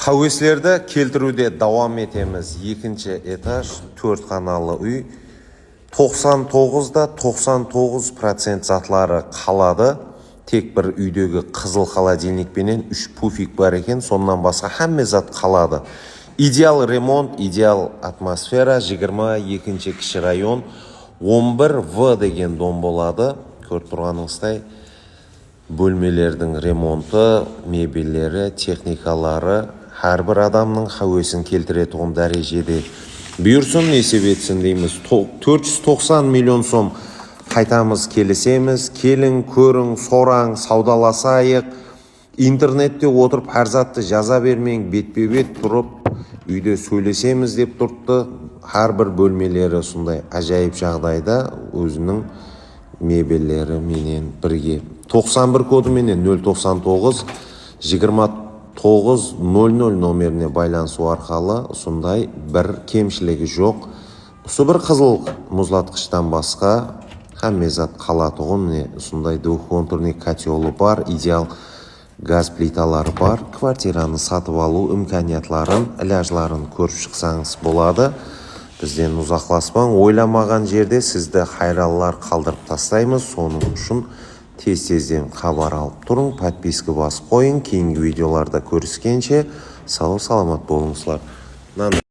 Хауеслерді келтіруде давам етеміз. Екінші этаж, 4 қаналы үй. 99-да 99% затлары қалады. Тек бір үйдегі қызыл холодильникпенен 3 пуфик бар екен. Соннан басқа әмме зат қалады. Идеал ремонт, идеал атмосфера. 22-ші кіші район. 11В деген дом болады. Көріп тұрғаныңыздай бөлмелердің ремонты, мебелері, техникалары әрбір адамның хауесін келтіретұғын дәрежеде бұйырсын, несеп етсін дейміз. 490 миллион сом қайтамыз, келісеміз. Келін, көрің, сораң, саудаласайық. Интернетте отырып әр затты жаза бермең, бетпе-бет тұрып үйде сөйлесеміз деп тұртты. Әрбір бөлмелері сондай ажайып жағдайда өзінің мебелері менен бірге. 91 коды менен 099 2900 номеріне байланысу арқалы сондай бір кемшілігі жоқ. Осы бір қызыл мұзлатқыштан басқа әмме зат қалатұғын. Сондай двухконтурный котелы бар, идеал газ плиталары бар. Квартираны сатып алу имканиятларын, ілажларын көріп шықсаңыз болады. Бізден ұзақласпаң, ойламаған жерде сізді хайралылар қалдырып тастаймыз. Соның үшін тез-тезден хабар алып тұрың, подписка бас қойын. Кейінгі видеоларда көріскенше сау саламат болыңызлар.